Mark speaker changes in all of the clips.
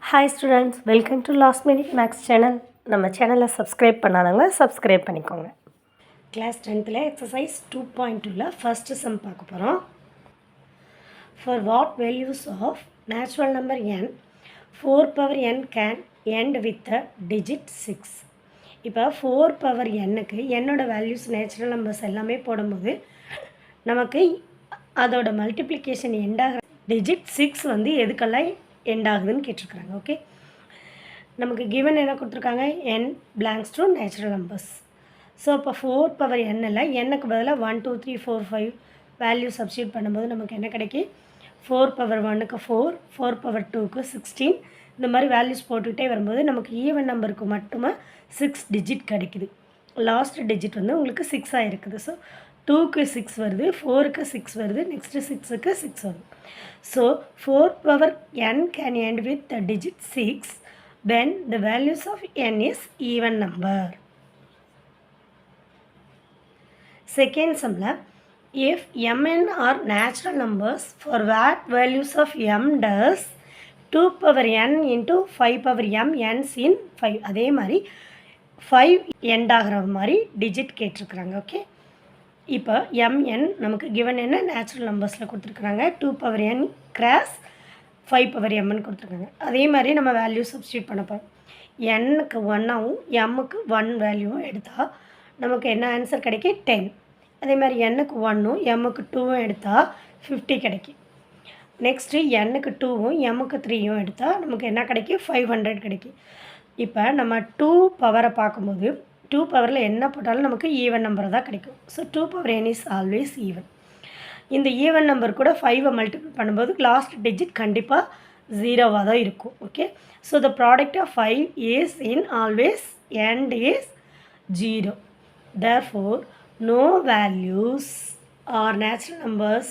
Speaker 1: Hi students, welcome to Last Minute Max channel. நம்ம சேனலை subscribe பண்ணாதவங்க சப்ஸ்கிரைப் பண்ணிக்கோங்க. Class 10th exercise 2.2 first sum பார்க்க போகிறோம். For what values of natural number n 4 power n can end with the digit 6? இப்போ 4 power nக்கு என்னோட values natural numbers எல்லாமே போடும்போது நமக்கு அதோட மல்டிப்ளிகேஷன் எண்டாக டிஜிட் 6 வந்து எதுக்கெல்லாம் எண்ட் ஆகுதுன்னு கேட்டிருக்காங்க. ஓகே, நமக்கு கிவன் என்ன கொடுத்துருக்காங்க, n blanks to natural numbers. So இப்போ 4 பவர் என்னில் என்னுக்கு பதிலாக 1 2 3 4 5 வேல்யூ சப்ஸ்டியூட் பண்ணும்போது நமக்கு என்ன கிடைக்கி, 4 பவர் 1க்கு 4, 4 பவர் 2க்கு 16, இந்த மாதிரி வேல்யூஸ் போட்டுக்கிட்டே வரும்போது நமக்கு ஈவன் நம்பருக்கு மட்டுமே 6 டிஜிட் கிடைக்குது. லாஸ்ட் டிஜிட் வந்து உங்களுக்கு 6 இருக்குது. ஸோ 2க்கு 6 வருது, 4க்கு 6 வருது, நெக்ஸ்ட்டு 6க்கு 6 வருது. So 4 power n can end with the digit 6 when the values of n is even number. Second sumla, if mn are natural numbers, for what values of m does 2 power n into 5 power m ends in 5. அதே மாதிரி 5 end ஆகிற மாதிரி digit கேட்டிருக்கிறாங்க. Okay, இப்போ mn நமக்கு given என்ன natural நம்பர்ஸில் கொடுத்துருக்குறாங்க, 2 power n cross 5 power mன்னு கொடுத்துருக்காங்க. அதே மாதிரி நம்ம வேல்யூ சப்ஸ்டியூட் பண்ண போகிறோம். nக்கு 1ஆகவும் mக்கு 1 வேல்யூவும் எடுத்தால் நமக்கு என்ன ஆன்சர் கிடைக்கும், 10. அதே மாதிரி nக்கு 1ம் mக்கு 2வும் எடுத்தால் 50 கிடைக்கும். நெக்ஸ்ட்டு nக்கு 2வும் mக்கு 3யும் எடுத்தால் நமக்கு என்ன கிடைக்கும், 500 கிடைக்கும். இப்போ நம்ம 2 பவரை பார்க்கும்போது 2 பவரில் என்ன போட்டாலும் நமக்கு ஈவன் நம்பர் தான் கிடைக்கும். So 2 power n is always even. இந்த ஈவன் நம்பர் கூட 5 மல்டிபிள் பண்ணும்போது லாஸ்ட் டிஜிட் கண்டிப்பாக 0வாக தான் இருக்கும். Okay, so the product of 5 is in always end is 0. Therefore, no values or natural numbers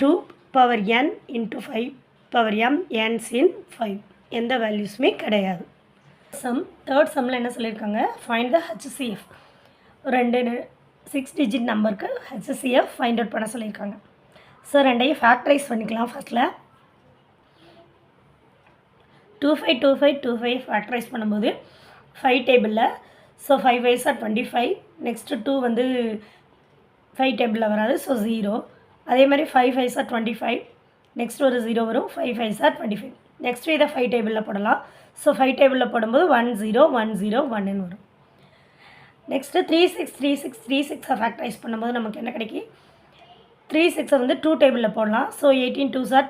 Speaker 1: 2 power n into 5 power m ends in 5. எந்த வேல்யூஸுமே கிடையாது. Third சம்மில் என்ன சொல்லியிருக்காங்க, ஃபைண்ட் த HCF. 6 டிஜிட் நம்பருக்கு HCF ஃபைண்ட் அவுட் பண்ண சொல்லியிருக்காங்க. So ரெண்டையும் factorise பண்ணிக்கலாம். ஃபஸ்ட்டில் 252525 ஃபேக்டரைஸ் பண்ணும்போது 5 டேபிளில், ஸோ 5 5s are 25. நெக்ஸ்ட்டு 2 வந்து 5 டேபிளில் வராது, ஸோ 0. அதே மாதிரி 5 5s are 25. நெக்ஸ்ட் ஒரு 0 வரும், 5 5s are 25. நெக்ஸ்ட்டு இதை 5 டேபிளில் போடலாம். ஸோ 5 டேபிளில் போடும்போது 1 0 1 0 1ன்னு வரும். நெக்ஸ்ட்டு 3 6 3 6 3 6 ஃபேக்டரைஸ் பண்ணும்போது நமக்கு என்ன கிடைக்கும், 3 6 வந்து 2 டேபிளில் போடலாம். So 18 2s are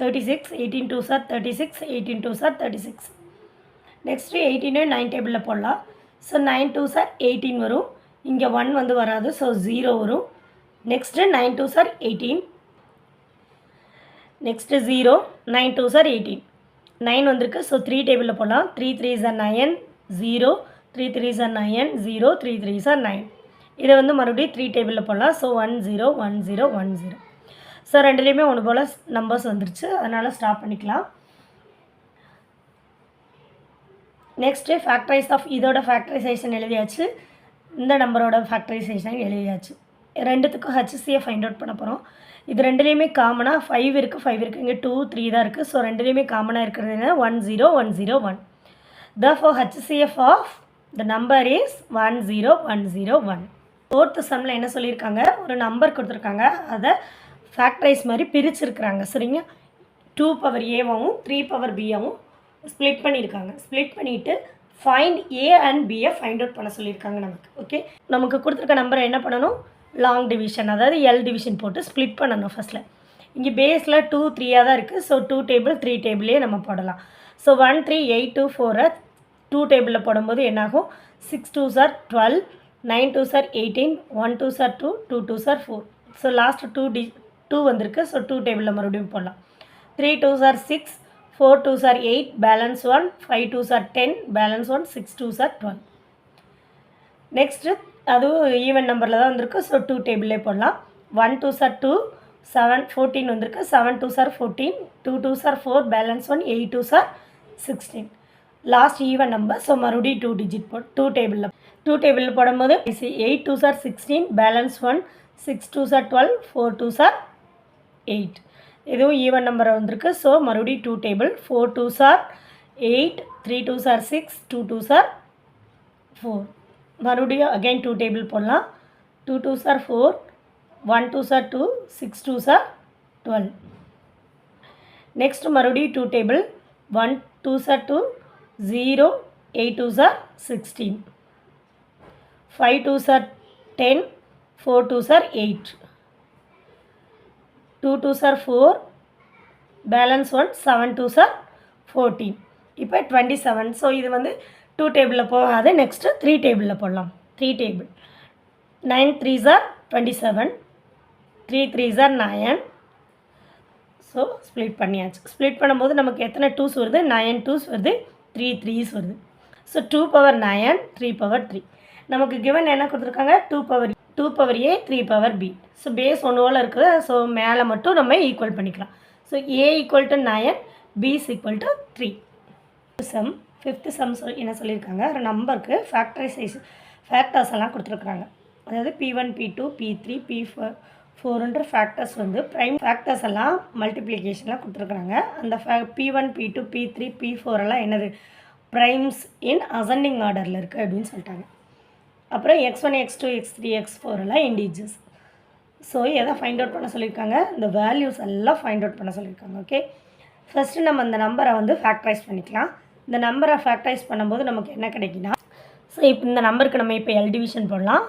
Speaker 1: 36, 18 2s are 36, 18 2s are 36. Next 18 9 டேபிளில் போடலாம். ஸோ 9 2s are 18 வரும், இங்கே 1 வந்து வராது, ஸோ 0 வரும். Next 9 2s are 18, next 0 9 2s are 18, 9 வந்திருக்கு. ஸோ 3 டேபிளில் போடலாம். 3 3s are 9 0, 3 3s are 9 0, 3 3s are 9. இதை வந்து மறுபடியும் 3 டேபிளில் போடலாம். ஸோ 1 0 1 0 1 0. ஸோ ரெண்டுலேயுமே ஒன்று போல் நம்பர்ஸ் வந்துருச்சு, அதனால் ஸ்டாப் பண்ணிக்கலாம். நெக்ஸ்ட்டு ஃபேக்டரைஸ் ஆஃப் இதோட ஃபேக்டரைசேஷன் எழுதியாச்சு, இந்த நம்பரோட ஃபேக்டரைசேஷன் எழுதியாச்சு. ரெண்டுத்துக்கும் HCF ஃபைண்ட் அவுட் பண்ண போகிறோம். இது ரெண்டுலேயுமே காமனாக 5 இருக்குது 5 இருக்குது, இங்கே 2 3 தான் இருக்குது. ஸோ ரெண்டுலேயுமே காமனாக இருக்கிறது என்ன, 1 0 1 0 1. Therefore HCF of the number is 1 0 1 0 1. Fourth சம்மில் என்ன சொல்லியிருக்காங்க, ஒரு நம்பர் கொடுத்துருக்காங்க, அதை ஃபேக்டரைஸ் மாதிரி பிரிச்சுருக்குறாங்க. சரிங்க, 2 பவர் ஏவாகவும் 3 பவர் பியாகவும் ஸ்ப்ளிட் பண்ணியிருக்காங்க. ஸ்ப்ளிட் பண்ணிவிட்டு ஃபைண்ட் ஏ அண்ட் பியை ஃபைண்ட் அவுட் பண்ண சொல்லியிருக்காங்க நமக்கு. ஓகே, நமக்கு கொடுத்துருக்க நம்பரை என்ன பண்ணணும், லாங் டிவிஷன் அதாவது எல் டிவிஷன் போட்டு ஸ்ப்ளிட் பண்ணணும். ஃபஸ்ட்டில் இங்கே பேஸில் 2 3 தான் இருக்குது. ஸோ 2 டேபிள் 3 டேபிளே நம்ம போடலாம். ஸோ 1 3 8 2 4 2 டேபிளில் போடும்போது என்னாகும், 6 2s are 12, 9 2s are 18, 1 2s are 2, 2 2s are 4. So last 2 வந்திருக்கு. ஸோ 2 டேபிளில் மறுபடியும் போடலாம். 3 2s are 6, 4 2s are 8, balance 1, 5 2s are 10, balance 1, 6 2s are 12. Next அதுவும் ஈவன் நம்பரில் தான் வந்திருக்கு. ஸோ 2 டேபிளே போடலாம். 1 2s are 2, 7 14 வந்திருக்கு. 7 2s are 14, 2 2s are 4, balance 1, 8 2s are 16. Last even number. So மறுபடியும் 2 டிஜிட் 2 டேபிளில் போடும்போது 8 2s are 16, balance 1, 6 2s are 12, 4 2s are 8. இதுவும் ஈவன் நம்பர் வந்திருக்கு. ஸோ மறுபடியும் 2 table. 4 2s are 8, 3 2s are 6, 2 2s are 4. மறுபடியும் again 2 table போடலாம். 2 2s are 4, 1 2s are 2, 6 2s are 12. Next மறுபடியும் 2 table. 1 2s are 2, 0, 8 2s are 16, 5 2s are 10, 4 2s are 8, 2 2s are 4, balance 1, 7 2s are 14. இப்போ 27. So இது வந்து 2 டேபிளில் போகாது. Next 3 டேபிளில் போடலாம். 3 table. 9 3s are 27, 3 3s are 9. So split பண்ணியாச்சு. ஸ்ப்ளிட் பண்ணும்போது நமக்கு எத்தனை 2s வருது? 9 2s வருது, 3 3s வருது. So 2 power 9, 3 power 3. நமக்கு கிவன் என்ன கொடுத்துருக்காங்க? 2 power A, 3 power B. So base ஒன்று இருக்குது. ஸோ மேலே மட்டும் நம்ம ஈக்குவல் பண்ணிக்கலாம். So A equal to 9, B is equal to 3. Sum 5th sum என்ன சொல்லியிருக்காங்க? ஒரு நம்பருக்கு ஃபேக்டர்ஸ் எல்லாம் கொடுத்துருக்குறாங்க. அதாவது P1 P2 P3 P4 factors வந்து ப்ரைம் ஃபேக்டர்ஸ் எல்லாம் மல்டிப்ளிகேஷன்லாம் கொடுத்துருக்குறாங்க. அந்த P1 P2 P3 P4 எல்லாம் என்னது? ப்ரைம்ஸ் இன் அசெண்டிங் ஆர்டரில் இருக்குது அப்படின்னு சொல்லிட்டாங்க. அப்புறம் x1 x2 x3 x4 எல்லாம் இண்டீஜர்ஸ். ஸோ எதை ஃபைண்ட் அவுட் பண்ண சொல்லியிருக்காங்க? இந்த வேல்யூஸ் எல்லாம் ஃபைண்ட் அவுட் பண்ண சொல்லியிருக்காங்க. ஓகே, ஃபஸ்ட்டு நம்ம அந்த நம்பரை வந்து ஃபேக்டரைஸ் பண்ணிக்கலாம். இந்த நம்பரை ஃபேக்டரைஸ் பண்ணும்போது நமக்கு என்ன கிடைக்குன்னா, ஸோ இப்போ இந்த நம்பருக்கு நம்ம இப்போ L டிவிஷன் போடலாம்.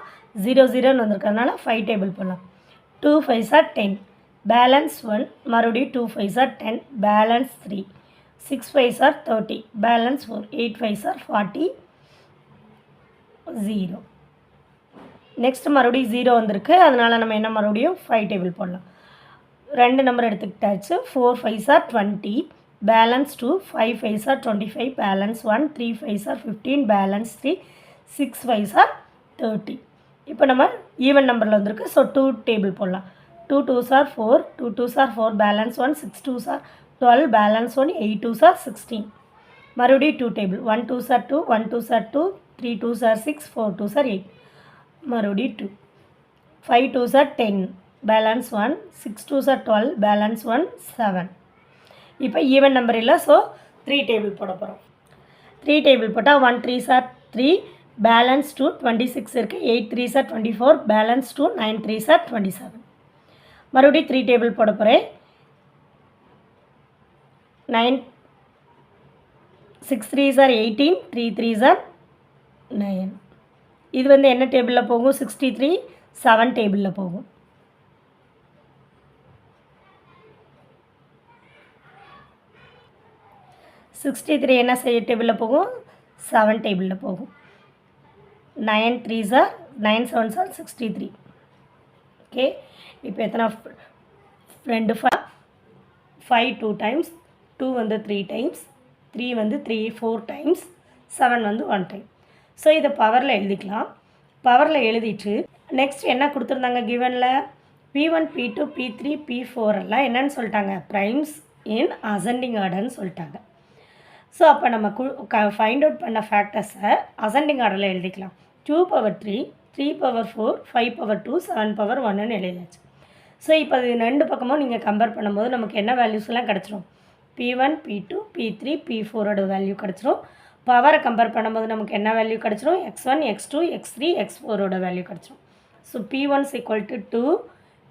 Speaker 1: 0 0ன்னு வந்திருக்கிறதுனால 5 டேபிள் போடலாம். 2 5s are 10, பேலன்ஸ் 1, மறுபடியும் 2 5s are 10, balance 3, 6 5s are 30, balance 4, 8 5s are 40, 0. Next மறுபடியும் 0 வந்திருக்கு. அதனால் நம்ம என்ன மறுபடியும் 5 டேபிள் போடலாம். 2 நம்பர் எடுத்துக்கிட்டாச்சு. 4 5s are 20, balance 2, 5 5s are 25, balance 1, 3 5s are 15, balance 3, 6 5s are 30. இப்போ நம்ம ஈவன் நம்பரில் வந்திருக்கு. ஸோ 2 டேபிள் போடலாம். 2 2s are 4, 2 2s are 4, balance 1, 6 2s are 12, balance 1, 8 2s are 16. மறுபடியும் 2 table. 1 2s are 2, 1 2s are 2, 3 2s are 6, 4 2s are 8. மறுபடியும் 2, 5 2s are 10, balance 1, 6 2s are 12, balance 1, 7. இப்போ even number இல்லை. So 3 table போட போகிறோம். 3 table போட்டால் 1 3s are 3, balance 2, 26 இருக்குது. 8 3s are 24, balance 2, 9 3s are 27. மறுபடியும் 3 table போட போகிறேன். 6 3s are 18, 3 3s are 9. இது வந்து என்ன டேபிளில் போகும்? 63 7 டேபிளில் போகும். என்ன டேபிளில் போகும்? 7 டேபிளில் போகும். 9 3s are 9 7s are 63. Okay, இப்போ எத்தனை 2 5 2 டைம்ஸ், 2 வந்து 3 டைம்ஸ், 3 வந்து 4 டைம்ஸ், 7 வந்து 1 டைம். ஸோ இதை பவரில் எழுதிக்கலாம். பவரில் எழுதிட்டு நெக்ஸ்ட் என்ன கொடுத்துருந்தாங்க கிவனில்? P1 P2 P3 P4 எல்லாம் என்னன்னு சொல்லிட்டாங்க? ப்ரைம்ஸ் இன் அசெண்டிங் ஆர்டர்னு சொல்லிட்டாங்க. ஸோ அப்போ நம்ம ஃபைண்ட் அவுட் பண்ண ஃபேக்டர்ஸை அசெண்டிங் ஆர்டரில் எழுதிக்கலாம். 2 power 3, 3 power 4, 5 power 2, 7 power 1ன்னு எழுதியாச்சு. ஸோ இப்போ இது ரெண்டு பக்கமும் நீங்கள் கம்பேர் பண்ணும்போது நமக்கு என்ன வேல்யூஸ்லாம் கிடச்சிரும்? P1 P2 P3 P4ஓட வேல்யூ கிடச்சிரும். பவரை கம்பேர் பண்ணும்போது நமக்கு என்ன வேல்யூ கிடச்சிரும்? x1 x2 x3 x4ஓட வேல்யூ கிடச்சிரும். So P1 is equal to 2,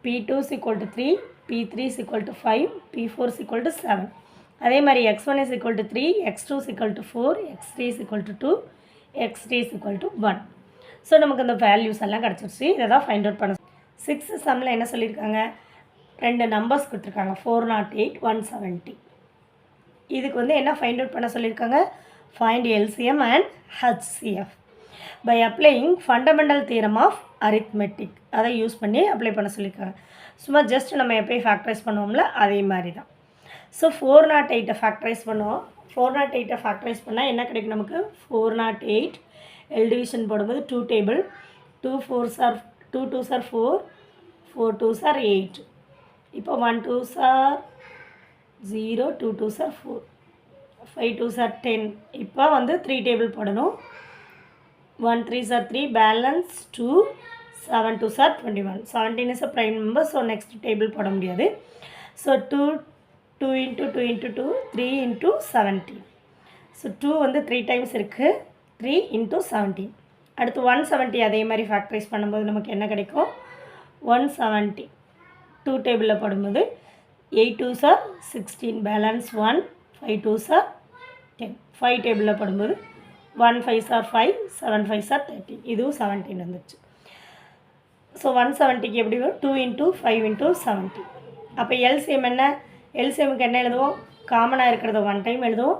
Speaker 1: P2 is equal to 3, P3 is equal to 5, P4 is equal to 7. அதே மாதிரி x1 is equal to 3, x2 is equal to 4, x3 is equal to 2, x3 is equal to 1. So நமக்கு அந்த values எல்லாம் கிடச்சிருச்சு. இதை தான் find out பண்ண 6th சம்மில் என்ன சொல்லியிருக்காங்க? 2 நம்பர்ஸ் கொடுத்துருக்காங்க. 408 170. இதுக்கு வந்து என்ன ஃபைண்ட் அவுட் பண்ண சொல்லியிருக்காங்க? Find LCM and HCF by applying fundamental theorem of arithmetic. அதை யூஸ் பண்ணி அப்ளை பண்ண சொல்லியிருக்காங்க. சும்மா ஜஸ்ட் நம்ம எப்போயும் ஃபேக்டரைஸ் பண்ணுவோம்ல, அதே மாதிரி தான். ஸோ 408 ஃபேக்டரைஸ் பண்ணுவோம். 408 ஃபேக்டரைஸ் பண்ணால் என்ன கிடைக்கும் நமக்கு? 408 L டிவிஷன் போடும்போது 2 table. 2 4s are 2 2s are 4, 4 2s are 8. இப்போ 1 2s are 0, 2 2s are 4, 5 2s are 10. இப்போ வந்து 3 டேபிள் போடணும். 1 3s are 3, balance 2, 7 2s are 21. 17 is a prime number, so next table போட முடியாது. So 2 2 into 2 into 2 3 into 17. So 2 வந்து 3 times இருக்குது, 3 into 17. அடுத்து 170 அதே மாதிரி ஃபேக்டரைஸ் பண்ணும்போது நமக்கு என்ன கிடைக்கும்? 170 2 டேபிளில் போடும்போது 8 2s are 16, balance 1, 5 2s are 10. 5 டேபிளில் போடும்போது 1 5s are 5, 7 5s are 13. இதுவும் 17 வந்துச்சு. ஸோ 170க்கு எப்படி வரும்? 2 into 5 into 70. அப்போ எல்சிஎம் என்ன? எல்சிஎம்முக்கு என்ன எழுதுவோம்? காமனாக இருக்கிறத 1 டைம் எழுதுவோம்,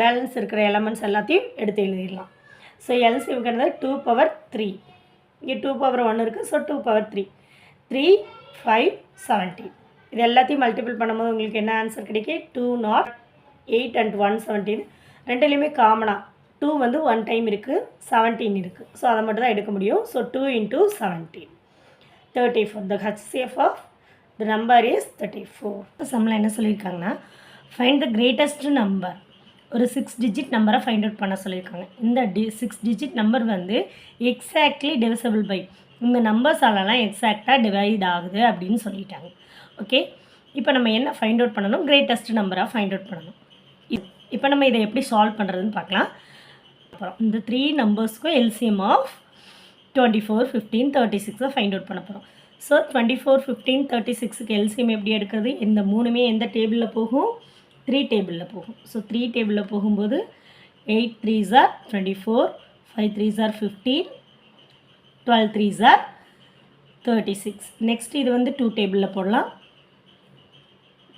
Speaker 1: பேலன்ஸ் இருக்கிற எலமெண்ட்ஸ் எல்லாத்தையும் எடுத்து எழுதிடலாம். ஸோ எல்சிஎம்க்கு என்னது? 2 power 3. இங்கே 2 power 1 இருக்குது, ஸோ 2 power 3. 3 5 17. இது எல்லாத்தையும் மல்டிபிள் பண்ணும்போது உங்களுக்கு என்ன ஆன்சர் கிடைக்கும்? 208 and 117. ரெண்டுலேயுமே காமனாக 2 வந்து 1 டைம் இருக்குது, 17 இருக்குது. ஸோ அதை மட்டும் தான் எடுக்க முடியும். So 2 into 17 34. The HCF of the number is 34. சம்மில் என்ன சொல்லியிருக்காங்கன்னா, ஃபைண்ட் த கிரேட்டஸ்ட் நம்பர். ஒரு 6 டிஜிட் நம்பரை ஃபைண்ட் அவுட் பண்ண சொல்லியிருக்காங்க. இந்த 6 டிஜிட் நம்பர் வந்து எக்ஸாக்ட்லி டிவிசபிள் பை, இந்த நம்பர்ஸாலலாம் எக்ஸாக்டாக டிவைட் ஆகுது அப்படின்னு சொல்லிட்டாங்க. ஓகே, இப்போ நம்ம என்ன ஃபைண்ட் அவுட் பண்ணணும்? கிரேட்டஸ்ட் நம்பராக ஃபைண்ட் அவுட் பண்ணணும். இப்போ நம்ம இதை எப்படி சால்வ் பண்ணுறதுன்னு பார்க்கலாம். அப்புறம் இந்த 3 நம்பர்ஸ்க்கும் எல்சிஎம் ஆஃப் 24 15 36 ஃபைண்ட் அவுட் பண்ண போகிறோம். ஸோ 24 15 36க்கு எல்சிஎம் எப்படி எடுக்கிறது? இந்த மூணுமே எந்த டேபிளில் போகும்? 3 டேபிளில் போகும். ஸோ 3 டேபிளில் போகும்போது 8 3s are 24, 5 3s are 15, 12 3s are 36. Next இது வந்து 2 டேபிளில் போடலாம்.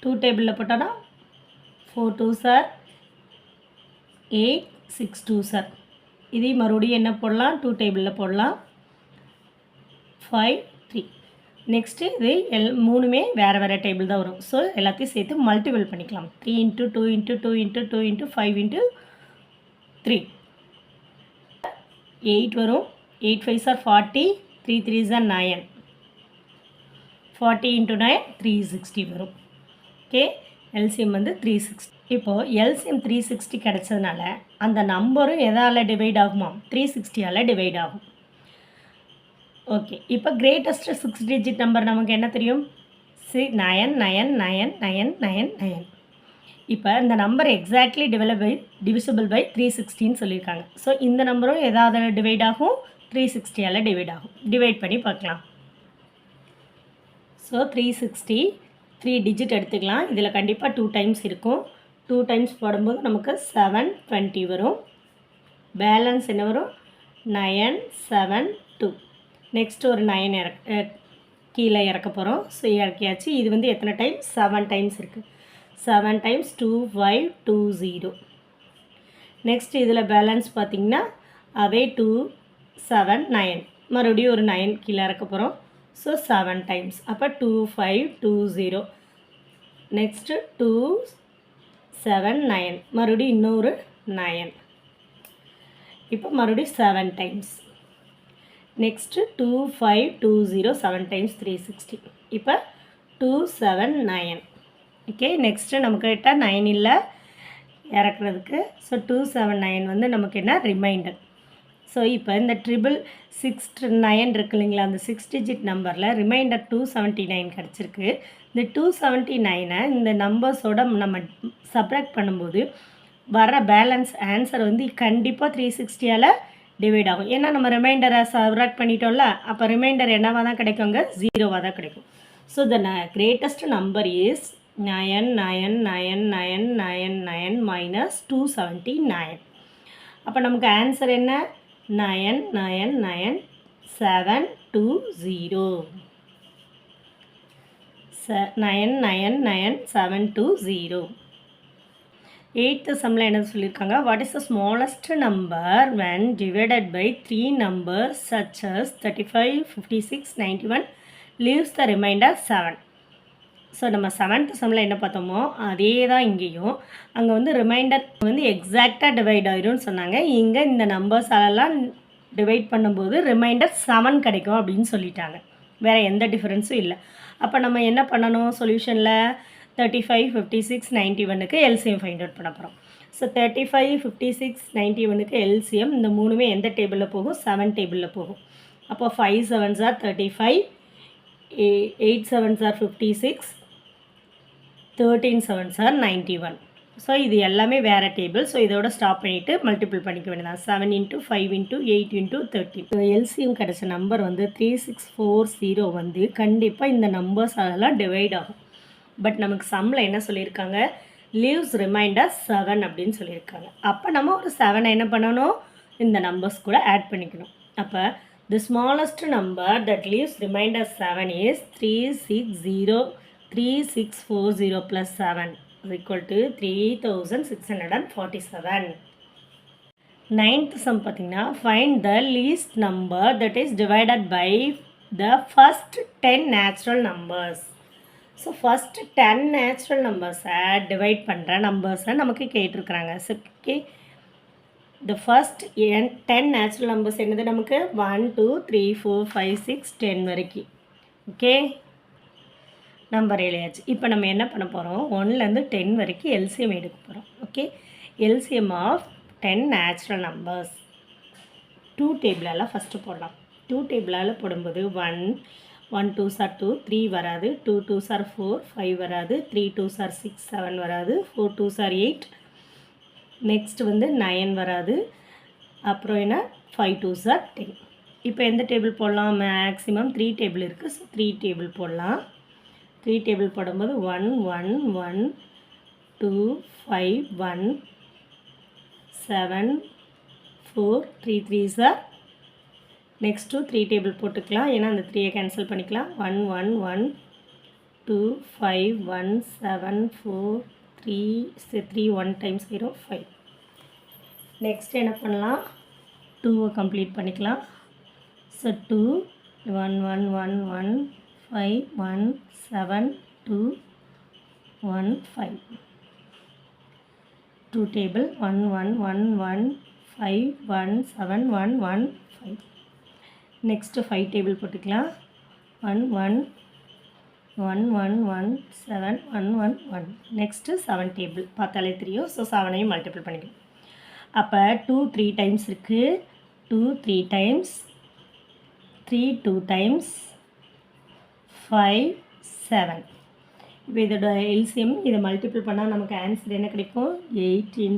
Speaker 1: 2 டேபிளில் போட்டோன்னா 4 2s are 8, 6 2s are. இதே மறுபடியும் என்ன போடலாம்? 2 டேபிளில் போடலாம். 5 3. நெக்ஸ்ட்டு இது மூணுமே வேறு வேறு டேபிள் தான் வரும். ஸோ எல்லாத்தையும் சேர்த்து மல்டிபிள் பண்ணிக்கலாம். 3 into 2 into 2 into 2 into 5 into 3 8 வரும். 8 5s are 40, 3 3s are 9. 40 into 9 360 வரும். ஓகே, எல்சிஎம் வந்து 360. இப்போது எல்சிஎம் 360 கிடச்சதுனால அந்த நம்பரும் எதால் டிவைட் ஆகுமா? 360ஆல் டிவைட் ஆகும். ஓகே, இப்போ கிரேட்டஸ்ட் 6 டிஜிட் நம்பர் நமக்கு என்ன தெரியும்? 9 9 9 9 9 9. இப்போ இந்த நம்பர் எக்ஸாக்ட்லி டிவிசிபிள் பை 360ன்னு சொல்லியிருக்காங்க. ஸோ இந்த நம்பரும் எதாவது டிவைட் ஆகும்? 360ஆல் டிவைட் ஆகும். டிவைட் பண்ணி பார்க்கலாம். ஸோ 360 3 டிஜிட் எடுத்துக்கலாம். இதில் கண்டிப்பாக 2 டைம்ஸ் இருக்கும். 2 டைம்ஸ் போடும்போது நமக்கு 720 வரும். பேலன்ஸ் என்ன வரும்? 9 7 2. நெக்ஸ்ட் ஒரு 9 கீழே இறக்க போகிறோம். ஸோ இறக்கியாச்சு. இது வந்து எத்தனை டைம்ஸ்? 7 டைம்ஸ் இருக்குது. 7 டைம்ஸ் 2 5 2 0. நெக்ஸ்ட் இதில் பேலன்ஸ் பார்த்திங்கன்னா அதே 2 7 9. மறுபடியும் ஒரு 9 கீழே இறக்க போகிறோம். So 7 times. அப்போ 2 5 2 0. நெக்ஸ்ட்டு 2 7 9. மறுபடியும் இன்னொரு 9. இப்போ மறுபடியும் 7 டைம்ஸ். Next 2 5 2 0 7 times 360. இப்போ 2 7 9. ஓகே, நெக்ஸ்ட்டு நமக்கிட்ட 9 இல்லை இறக்குறதுக்கு. ஸோ 2 7 9 வந்து நமக்கு என்ன? ரிமைண்டர். ஸோ இப்போ இந்த 669 இருக்கு இல்லைங்களா, அந்த 6 டிஜிட் நம்பரில் ரிமைண்டர் 279 கிடச்சிருக்கு. இந்த 279 இந்த நம்பர்ஸோட நம்ம சப்ராக்ட் பண்ணும்போது வர பேலன்ஸ் ஆன்சர் வந்து கண்டிப்பாக 360ஆல் டிவைட் ஆகும். ஏன்னா நம்ம ரிமைண்டரை சப்ராக்ட் பண்ணிட்டோம்ல, அப்போ ரிமைண்டர் என்னவாக தான் கிடைக்குங்க? 0வாக தான் கிடைக்கும். So the greatest number is 9999999 minus 279. அப்போ நமக்கு ஆன்சர் என்ன? 999720. 999720. 8th சம்மில் என்ன சொல்லியிருக்காங்க? What is the smallest number when divided by 3 numbers such as 35 56 91 leaves the remainder 7. So நம்ம 7th சம்மில் என்ன பார்த்தோமோ அதே தான் இங்கேயும். அங்கே வந்து ரிமைண்டர் வந்து எக்ஸாக்டாக டிவைட் ஆகிடும்னு சொன்னாங்க. இங்கே இந்த நம்பர்ஸாலெல்லாம் டிவைட் பண்ணும்போது ரிமைண்டர் 7 கிடைக்கும் அப்படின்னு சொல்லிட்டாங்க. வேறு எந்த டிஃப்ரென்ஸும் இல்லை. அப்போ நம்ம என்ன பண்ணணும்? சொல்யூஷனில் 35 56 91க்கு எல்சிஎம் ஃபைண்ட் அவுட் பண்ண போகிறோம். ஸோ 35 56 91க்கு எல்சிஎம் இந்த மூணுமே எந்த டேபிளில் போகும்? 7 டேபிளில் போகும். அப்போ 5 7s are 35, 8 7s are 56, 13 7s are 91. So இது எல்லாமே வேறு டேபிள். ஸோ இதோட ஸ்டாப் பண்ணிவிட்டு மல்டிபிள் பண்ணிக்க வேண்டியதான். 7 × 5 × 8 × 13. எல்சிஎம் கிடச்ச நம்பர் வந்து 3640 வந்து கண்டிப்பாக இந்த நம்பர்ஸாலலாம் டிவைட் ஆகும். பட் நமக்கு சம்மில் என்ன சொல்லியிருக்காங்க, லீவ்ஸ் ரிமைண்டர் 7 அப்படின்னு சொல்லியிருக்காங்க. அப்போ நம்ம ஒரு 7 என்ன பண்ணணும், இந்த நம்பர்ஸ் கூட ஆட் பண்ணிக்கணும். அப்போ the smallest number that leaves remainder 7 is 3640 plus 7 is equal to 3647. Ninth sum பார்த்தீங்கன்னா find the least number that is divided by the first 10 natural numbers. So first 10 natural நம்பர்ஸை டிவைட் பண்ணுற நம்பர்ஸை நமக்கு கேட்டிருக்கிறாங்க. So the first 10 natural numbers என்னது நமக்கு 1 2 3 4 5 6 10 வரைக்கும். Okay, number எழுதியாச்சு. இப்போ நம்ம என்ன பண்ண போகிறோம், 1லேருந்து 10 வரைக்கும் எல்சிஎம் எடுக்க போகிறோம். Okay, LCM of 10 natural numbers 2 டேபிளால் ஃபஸ்ட்டு போடலாம். 2 டேபிளால் போடும்போது 1 2s are 2, 3 வராது, 2 2s are 4, 5 வராது, 3 2s are 6, 7 வராது, 4 2s are 8, நெக்ஸ்ட் வந்து 9 வராது, அப்புறம் என்ன 5 2s are 10. இப்போ எந்த டேபிள் போடலாம், மேக்ஸிமம் 3 டேபிள் இருக்குது. ஸோ 3 டேபிள் போடலாம். 3 டேபிள் போடும்போது 1 1 1 2 5 1 7 4 3 3s are நெக்ஸ்ட்டு 3 டேபிள் போட்டுக்கலாம். ஏன்னா அந்த 3யை கேன்சல் பண்ணிக்கலாம். 1 1 1 2 5 1 7 4 3 1 டைம்ஸ் 0 5. நெக்ஸ்ட் என்ன பண்ணலாம், 2வை கம்ப்ளீட் பண்ணிக்கலாம். ஸோ 2 1 1 1 1 5 1 7 2 1 5. 2 டேபிள் 1 1 1 1 5 1 7 1 1 5. நெக்ஸ்ட்டு 5 டேபிள் போட்டுக்கலாம். 1 1 1 1 1 7 1 1 1. நெக்ஸ்ட்டு 7 டேபிள் பார்த்தாலே தெரியும். ஸோ 7ஐயும் மல்டிபிள் பண்ணிக்கலாம். அப்போ 2 3 டைம்ஸ் இருக்குது, 2 3 டைம்ஸ், 3 2 டைம்ஸ், 5 7. இப்போ இதோட எல்சிஎம் இதை மல்டிபிள் பண்ணால் நமக்கு ஆன்சர் என்ன கிடைக்கும், 8 ×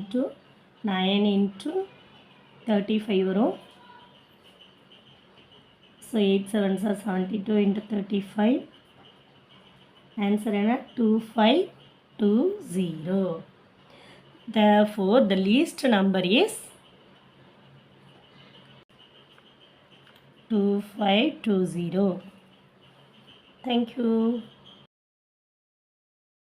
Speaker 1: 9 × 35 வரும். So 8 7s are 72 × 35. ஆன்சர் என்ன 2520. Therefore, the least number is 2520. Thank you.